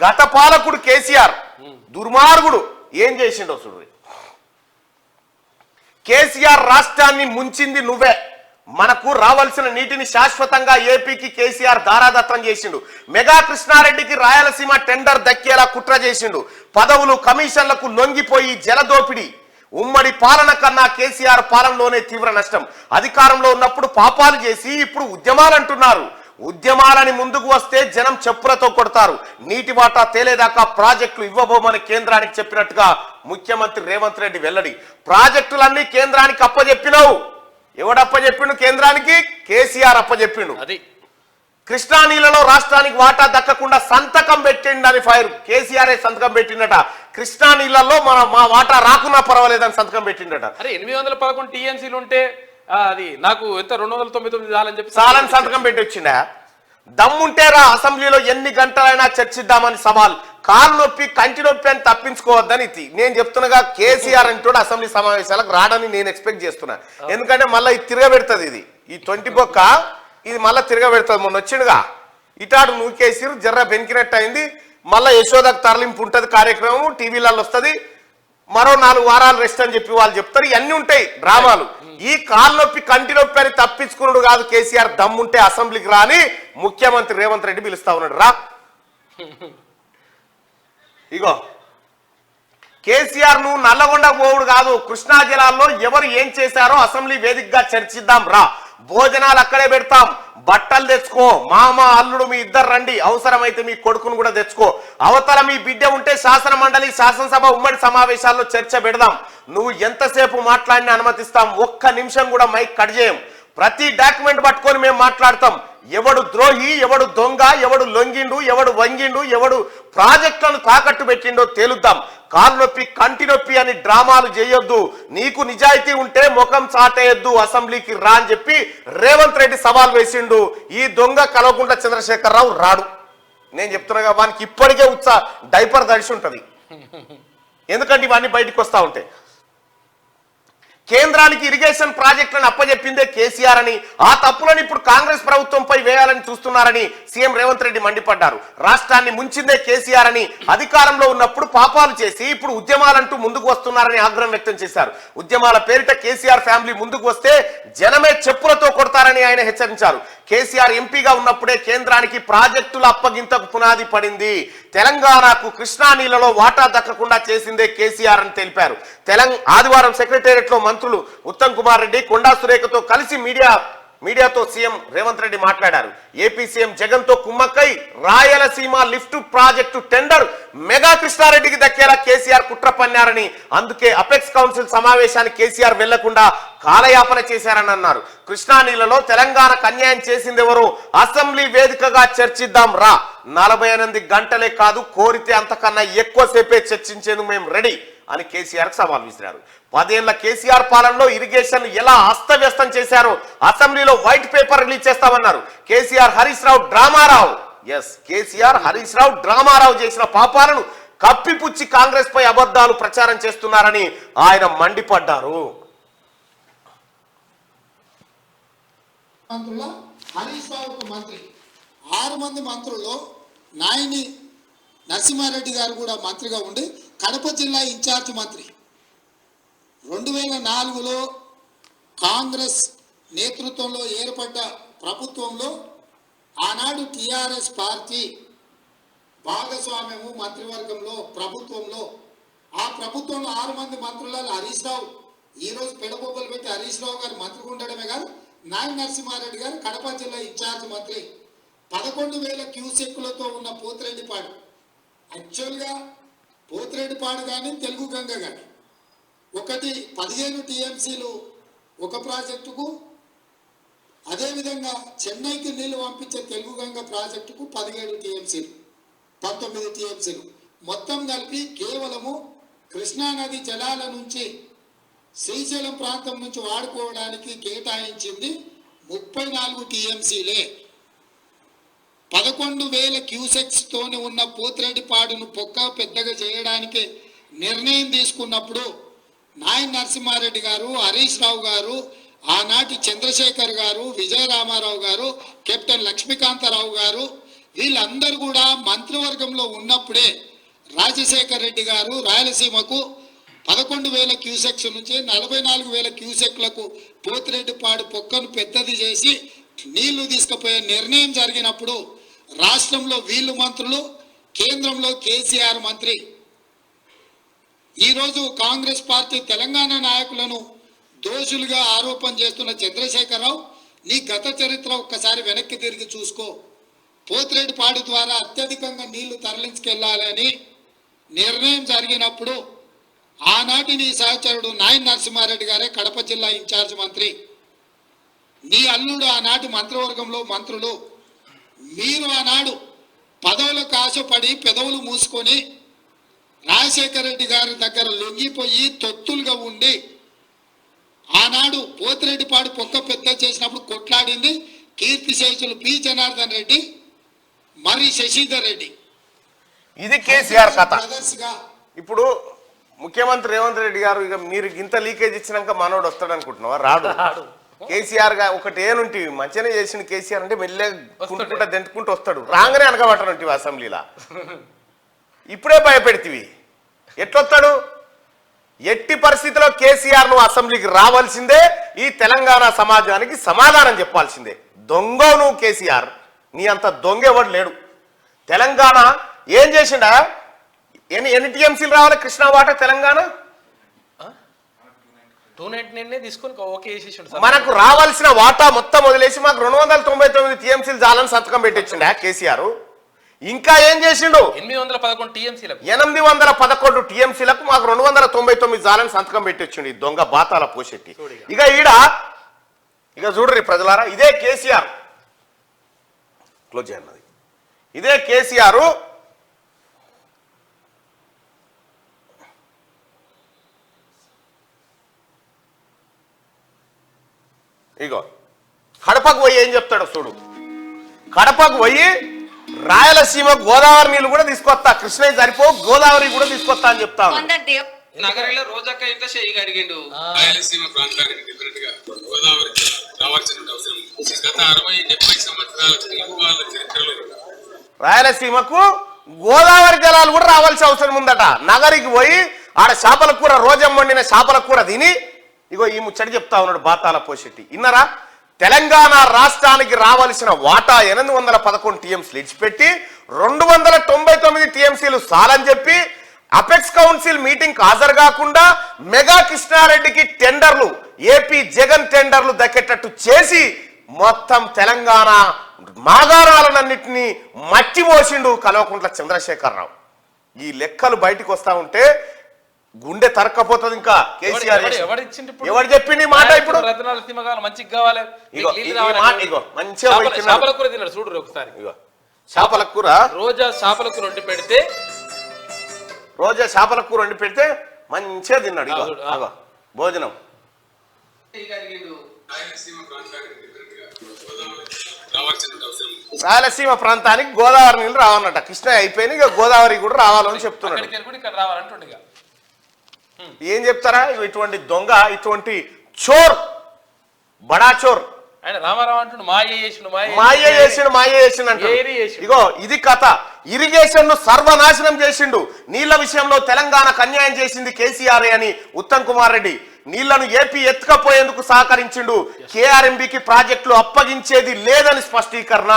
గత పాలకుడు కేసీఆర్ దుర్మార్గుడు ఏం చేసిండో చూడు. కేసీఆర్ రాష్ట్రాన్ని ముంచింది నువ్వే. మనకు రావాల్సిన నీటిని శాశ్వతంగా ఏపీకి కేసీఆర్ దారాదత్తం చేసిండు. మెగా కృష్ణారెడ్డికి రాయలసీమ టెండర్ దక్కేలా కుట్ర చేసిండు. పదవులు కమిషన్లకు లొంగిపోయి జలదోపిడి. ఉమ్మడి పాలన కన్నా కేసీఆర్ పాలనలోనే తీవ్ర నష్టం. అధికారంలో ఉన్నప్పుడు పాపాలు చేసి ఇప్పుడు ఉద్యమాలు అంటున్నారు. ఉద్యమాలని ముందుకు వస్తే జనం చెప్పులతో కొడతారు. నీటి వాటా తేలేదాకా ప్రాజెక్టులు ఇవ్వబోమని కేంద్రానికి చెప్పినట్టుగా ముఖ్యమంత్రి రేవంత్ రెడ్డి వెల్లడి. ప్రాజెక్టులన్నీ కేంద్రానికి అప్పచెప్పినావు. ఎవడప్పచెప్పిండు కేంద్రానికి? కేసీఆర్ అప్పచెప్పిండు. అది కృష్ణా నీళ్లలో రాష్ట్రానికి వాటా దక్కకుండా సంతకం పెట్టిండని ఫైర్. కేసీఆర్ సంతకం పెట్టిండట. కృష్ణా నీళ్లలో మా వాటా రాకున్నా పర్వాలేదని సంతకం పెట్టిండట. అరే 811 టీఎంసీలు ఉంటే అది నాకు ఎంత 299 చాలని చెప్పి చాలని సంతకం పెట్టి వచ్చిండా? దమ్ముంటే రా, అసెంబ్లీలో ఎన్ని గంటలైనా చర్చిద్దామని సవాల్. కాలు నొప్పి కంటి నొప్పి అని తప్పించుకోవద్దని నేను చెప్తున్నాగా. కేసీఆర్ అంటూ అసెంబ్లీ సమావేశాలకు రాడని నేను ఎక్స్పెక్ట్ చేస్తున్నా. ఎందుకంటే మళ్ళీ ఇది తిరగబెడుతుంది. ఈ 20 బొక్క ఇది మళ్ళీ తిరగబెడుతుంది. మొన్న వచ్చిండుగా ఇటాడు నూకేసిరు, జర్ర బెనికినట్టు అయింది. మళ్ళీ యశోదకు తరలింపు ఉంటుంది కార్యక్రమం, టీవీలలో వస్తుంది. మరో 4 వారాలు రెస్ట్ అని చెప్పి వాళ్ళు చెప్తారు. ఇవన్నీ ఉంటాయి డ్రామాలు. ఈ కాలు నొప్పి కంటి నొప్పి అని తప్పించుకున్నాడు కాదు కేసీఆర్. దమ్ముంటే అసెంబ్లీకి రాని ముఖ్యమంత్రి రేవంత్ రెడ్డి పిలుస్తా ఉన్నాడు. రా ఇగో కేసీఆర్ నువ్వు నల్లగొండ పోవుడు కాదు. కృష్ణా జిల్లాలో ఎవరు ఏం చేశారో అసెంబ్లీ వేదికగా చర్చిద్దాం రా. భోజనాలు అక్కడే పెడతాం. బట్టలు తెచ్చుకో. మామ అల్లుడు మీ ఇద్దరు రండి. అవసరమైతే మీ కొడుకును కూడా తెచ్చుకో. అవతల మీ బిడ్డ ఉంటే శాసన మండలి శాసనసభ ఉమ్మడి సమావేశాల్లో చర్చ పెడదాం. నువ్వు ఎంతసేపు మాట్లాడినా అనుమతిస్తాం. ఒక్క నిమిషం కూడా మైక్ కట్ చేయం. ప్రతి డాక్యుమెంట్ పట్టుకొని మేము మాట్లాడతాం. ఎవడు ద్రోహి, ఎవడు దొంగ, ఎవడు లొంగిండు, ఎవడు వంగిండు, ఎవడు ప్రాజెక్టులను తాకట్టు పెట్టిండో తేలుద్దాం. కాలు నొప్పి కంటి నొప్పి అని డ్రామాలు చేయొద్దు. నీకు నిజాయితీ ఉంటే ముఖం చాటేయొద్దు. అసెంబ్లీకి రా అని చెప్పి రేవంత్ రెడ్డి సవాల్ వేసిండు. ఈ దొంగ కల్వకుంట్ల చంద్రశేఖరరావు రాడు. నేను చెప్తున్నా వానికి ఇప్పటికే డైపర్ తడిసి ఉంటుంది. ఎందుకంటే ఇవన్నీ బయటకు వస్తూ ఉంటాయి. కేంద్రానికి ఇరిగేషన్ ప్రాజెక్టులను అప్పచెప్పిందే కేసీఆర్ అని, ఆ తప్పులను ఇప్పుడు కాంగ్రెస్ ప్రభుత్వంపై వేయాలని చూస్తున్నారని సీఎం రేవంత్ రెడ్డి మండిపడ్డారు. రాష్ట్రాన్ని ముంచిందే కేసీఆర్ అని, అధికారంలో ఉన్నప్పుడు పాపాలు చేసి ఇప్పుడు ఉద్యమాలంటూ ముందుకు వస్తున్నారని ఆగ్రహం వ్యక్తం చేశారు. ఉద్యమాల పేరిట కేసీఆర్ ఫ్యామిలీ ముందుకు వస్తే జనమే చెప్పులతో కొడతారని ఆయన హెచ్చరించారు. కేసీఆర్ ఎంపీగా ఉన్నప్పుడే కేంద్రానికి ప్రాజెక్టుల అప్పగింతకు పునాది పడింది. తెలంగాణకు కృష్ణా నీళ్లలో వాటా దక్కకుండా చేసిందే కేసీఆర్ అని తెలిపారు. ఆదివారం సెక్రటేరియట్ లో మంత్రులు ఉత్తమ్ కుమార్ రెడ్డి, కొండా సురేఖతో కలిసి మీడియాతో సీఎం రేవంత్ రెడ్డి మాట్లాడారు. ఏపీ సీఎం జగన్ తో కుమ్మక్కై Rayalaseema lift project tender Megha కృష్ణారెడ్డికి దక్కేలా కేసీఆర్ కుట్ర పన్నారని, అందుకే అపెక్స్ కౌన్సిల్ సమావేశానికి కేసీఆర్ వెళ్లకుండా కాలయాపన చేశారని అన్నారు. కృష్ణా నీళ్లలో తెలంగాణకు అన్యాయం చేసిందెవరో అసెంబ్లీ వేదికగా చర్చిద్దాం రా. 48 గంటలే కాదు, కోరితే అంతకన్నా ఎక్కువసేపే చర్చించేందుకు మేము రెడీ అని కేసీఆర్ సవాల్ విసిరారు. 10 ఏళ్ల కేసీఆర్ పాలనలో ఇరిగేషన్ ఎలా అస్తవ్యస్తం చేశారో అసెంబ్లీలో వైట్ పేపర్ రిలీజ్ చేస్తామన్నారు. కేసీఆర్ హరీష్ రావు డ్రామారావు. కేసీఆర్ హరీష్ రావు డ్రామారావు చేసిన పాపాలను కప్పిపుచ్చి కాంగ్రెస్ పై అబద్ధాలు ప్రచారం చేస్తున్నారని ఆయన మండిపడ్డారు. హరీష్ రావు ఒక మంత్రి, 6 మంది మంత్రుల్లో నాయని నరసింహారెడ్డి గారు కూడా మంత్రిగా ఉండి కడప జిల్లా ఇన్ఛార్జ్ మంత్రి. 2004లో కాంగ్రెస్ నేతృత్వంలో ఏర్పడ్డ ప్రభుత్వంలో ఆనాడు టిఆర్ఎస్ పార్టీ భాగస్వామ్యము మంత్రివర్గంలో ప్రభుత్వంలో, ఆ ప్రభుత్వంలో 6 మంది మంత్రులలో హరీష్ రావు, ఈరోజు పెడబొబ్బలు పెట్టి హరీష్ రావు గారు మంత్రిగా ఉండడమే కాదు, నాయన నరసింహారెడ్డి గారు కడప జిల్లా ఇన్ఛార్జ్ మంత్రి. 11,000 క్యూసెక్కులతో ఉన్న పోతిరెడ్డిపాడు, యాక్చువల్గా పోతిరెడ్డిపాడు కానీ తెలుగు గంగ కానీ ఒకటి 15 టీఎంసీలు ఒక ప్రాజెక్టుకు, అదేవిధంగా చెన్నైకి నీళ్లు పంపించే తెలుగు గంగ ప్రాజెక్టుకు 17 టీఎంసీలు, 19 టీఎంసీలు మొత్తం కలిపి కేవలము కృష్ణానది జలాల నుంచి శ్రీశైలం ప్రాంతం నుంచి వాడుకోవడానికి కేటాయించింది 34 టీఎంసీలే. 11,000 క్యూసెక్స్ తోనే ఉన్న పోతిరెడ్డిపాడును పొక్క పెద్దగా చేయడానికి నిర్ణయం తీసుకున్నప్పుడు నాయన నరసింహారెడ్డి గారు, హరీష్ రావు గారు, ఆనాటి చంద్రశేఖర్ గారు, విజయ రామారావు గారు, కెప్టెన్ లక్ష్మీకాంతరావు గారు, వీళ్ళందరూ కూడా మంత్రివర్గంలో ఉన్నప్పుడే రాజశేఖర్ రెడ్డి గారు రాయలసీమకు 11,000 క్యూసెక్స్ నుంచి 44,000 క్యూసెక్లకు పోతిరెడ్డిపాడు పొక్కను పెద్దది చేసి నీళ్లు తీసుకుపోయే నిర్ణయం జరిగినప్పుడు రాష్ట్రంలో వీళ్ళు మంత్రులు, కేంద్రంలో కేసీఆర్ మంత్రి. ఈరోజు కాంగ్రెస్ పార్టీ తెలంగాణ నాయకులను దోషులుగా ఆరోపణ చేస్తున్న చంద్రశేఖరరావు, నీ గత చరిత్ర ఒక్కసారి వెనక్కి తిరిగి చూసుకో. పోతిరెడ్డిపాడు ద్వారా అత్యధికంగా నీళ్లు తరలించుకెళ్లాలని నిర్ణయం జరిగినప్పుడు ఆనాటి నీ సహచరుడు నాయన నరసింహారెడ్డి గారే కడప జిల్లా ఇన్ఛార్జ్ మంత్రి, నీ అల్లుడు ఆనాటి మంత్రివర్గంలో మంత్రులు. మీరు ఆనాడు పదవులకు ఆశపడి పెదవులు మూసుకొని రాజశేఖర రెడ్డి గారి దగ్గర లొంగిపోయి తొత్తులుగా ఉండి ఆనాడు పోతిరెడ్డిపాడు పొక్క పెద్ద చేసినప్పుడు కొట్లాడింది కీర్తిశేషులు పి జనార్దన్ రెడ్డి, మరి శశిధర్ రెడ్డి. ఇది కేసీఆర్ కథ. బ్రదర్స్గా ఇప్పుడు ముఖ్యమంత్రి రేవంత్ రెడ్డి గారు ఇక మీరు ఇంత లీకేజ్ ఇచ్చినాక మనోడు వస్తాడు అనుకుంటున్నావా? రాడు. కేసీఆర్ గా ఒకటి ఏనుంటి మంచిగానే చేసిన కేసీఆర్ అంటే మెల్లగా దెంటుకుంటూ వస్తాడు. రాగానే అనకబట్టనుంటివి అసెంబ్లీలా. ఇప్పుడే భయపెడితివి. ఎట్లొస్తాడు? ఎట్టి పరిస్థితిలో కేసీఆర్ నువ్వు అసెంబ్లీకి రావాల్సిందే. ఈ తెలంగాణ సమాజానికి సమాధానం చెప్పాల్సిందే. దొంగ నువ్వు కేసీఆర్. నీ అంత దొంగ ఎవడు లేడు. తెలంగాణ ఏం చేసిండా? ఎన్ని టీఎంసీలు రావాలి కృష్ణా వాటర్ తెలంగాణ? 299 తీసుకొని ఓకే చేసేసిండు. మనకు రావాల్సిన వాటా మొత్తం వదిలేసి మాకు 299 టీఎంసీలు చాలని సంతకం పెట్టించిండా కేసీఆర్. ఇంకా ఏం చేసిండు? 811 టీఎంసీలకు 811 టీఎంసీలకు మాకు 299 చాలని సంతకం పెట్టించిండు ఈ దొంగ బాతాల పోషెట్టి. ఇక చూడరి ప్రజలారా, ఇదే కేసీఆర్ క్లోజ్ అన్నది. ఇదే కేసీఆర్ ఇగో కడపకు పోయి ఏం చెప్తాడో చూడు. కడపకు పోయి రాయలసీమ గోదావరి నీళ్ళు కూడా తీసుకొస్తా, కృష్ణయ్య సరిపో గోదావరి కూడా తీసుకొస్తా అని చెప్తాను. నగరంలో రోజక్క ఇంట్లో చెయ్యి అడిగిండు. రాయలసీమ ప్రాంతానికి డిఫరెంట్ గా గోదావరి రావాల్సిన అవసరం గత 60-70 సంవత్సరాల చరిత్రలో రాయలసీమకు గోదావరి జలాలు కూడా రావాల్సిన అవసరం ఉందట. నగరికి పోయి ఆడ చేపల కూర, రోజం వండిన చేపల కూర తిని ఇగో ఈ ముచ్చడి చెప్తా ఉన్నాడు బాతాల పోషెట్టి. ఇన్నరా? తెలంగాణ రాష్ట్రానికి రావాల్సిన వాటా 811 టీఎంసీలు ఇచ్చిపెట్టి 299 టీఎంసీలు సాలని చెప్పి అపెక్స్ కౌన్సిల్ మీటింగ్ హాజరు కాకుండా మెగా కృష్ణారెడ్డికి టెండర్లు, ఏపీ జగన్ టెండర్లు దక్కేటట్టు చేసి మొత్తం తెలంగాణ మాగారాలన్నింటినీ మట్టి మోసిండు కల్వకుంట్ల చంద్రశేఖరరావు. ఈ లెక్కలు బయటకు వస్తా ఉంటే గుండె తరక్కపోతుంది. ఇంకా కేసీఆర్ ఎవరు చెప్పింది మాట? ఇప్పుడు మంచిగా కావాలి చేపల కూర తిన్నాడు చూడు ఒకసారి. చేపల కూర, రోజా చేపల కూర వండి పెడితే, రోజా చేపల కూర వండి పెడితే మంచిగా తిన్నాడు. ఇగో భోజనం. రాయలసీమ ప్రాంతానికి గోదావరి నీళ్ళు రావాలన్నట. కృష్ణ అయిపోయింది, ఇక గోదావరి కూడా రావాలని చెప్తున్నాడు. ఏం చెప్తారా? ఇటువంటి దొంగ, ఇటువంటి చోర్, బడా చోర్ ఆయన రామారావు అంటుండు మాయ చేసిండు అంటే ఇగో ఇది కథ. ఇరిగేషన్ ను సర్వనాశనం చేసిండు. నీళ్ల విషయంలో తెలంగాణకు అన్యాయం చేసింది కేసీఆర్ అని ఉత్తమ్ కుమార్ రెడ్డి నీళ్లను ఏపీ ఎత్తుకపోయేందుకు సహకరించిండు. కేఆర్ఎంబికి ప్రాజెక్టులు అప్పగించేది లేదని స్పష్టీకరణ.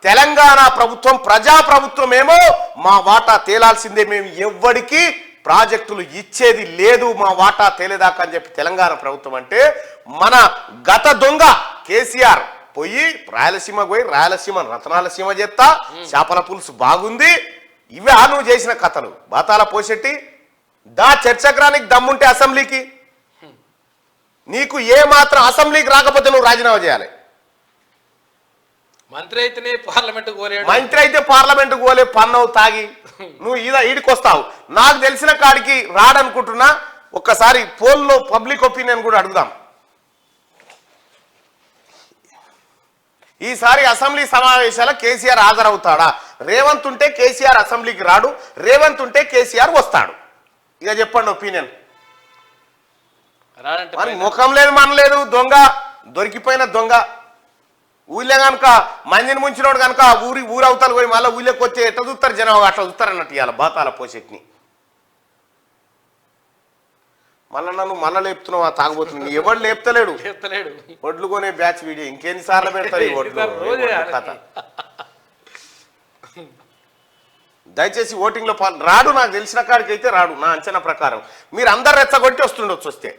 తెలంగాణ ప్రభుత్వం ప్రజాప్రభుత్వం ఏమో మా వాటా తేలాల్సిందే, మేము ఎవ్వడికి ప్రాజెక్టులు ఇచ్చేది లేదు, మా వాటా తేలేదాకా అని చెప్పి తెలంగాణ ప్రభుత్వం అంటే, మన గత దొంగ కేసీఆర్ పోయి రాయలసీమకు పోయి రాయలసీమ రతనాలసీమ చెప్తా, చేపల పులుసు బాగుంది, ఇవే నువ్వు చేసిన కథలు. బాతాల పోషెట్టి దా చర్చక్రానికి దమ్ముంటే అసెంబ్లీకి, నీకు ఏ మాత్రం అసెంబ్లీకి రాకపోతే నువ్వు రాజీనామా చేయాలి. మంత్రి అయితేనే పార్లమెంట్ కోలేడు, మంత్రి అయితే పార్లమెంట్ కోలే పన్నవు తాగి నువ్వు ఈడికి వస్తావు. నాకు తెలిసిన కాడికి రాడనుకుంటున్నా. ఒక్కసారి పోల్లో పబ్లిక్ ఒపీనియన్ కూడా అడుగుదాం. ఈసారి అసెంబ్లీ సమావేశాల కేసీఆర్ హాజరవుతాడా? రేవంత్ ఉంటే కేసీఆర్ అసెంబ్లీకి రాడు, రేవంత్ ఉంటే కేసీఆర్ వస్తాడు. ఇక చెప్పండి ఒపీనియన్. మరి ముఖం లేదు, మన లేదు, దొంగ, దొరికిపోయిన దొంగ. ఊళ్ళో కనుక మందిని ముంచినోడు కనుక ఊరు అవతలు పోయి మళ్ళీ ఊళ్ళోకి వచ్చి ఎట్లా చూస్తారు జనం అట్లా చూస్తారు అన్నట్టు ఇవాళ బాతాల పోషెట్ని మళ్ళీ లేపుతున్నావు ఆ తాగబోతుంది ఎవడు లేపుతలేడు ఒడ్లు కొనే బ్యాచ్ వీడియో ఇంకెన్నిసార్లు పెడతారు ఈ ఒడ్లు కథ దయచేసి ఓటింగ్ లో రాడు నాకు తెలిసిన కాడికి అయితే రాడు నా అంచనా ప్రకారం మీరు అందరు రెచ్చగొట్టి వస్తుండొచ్చు వస్తే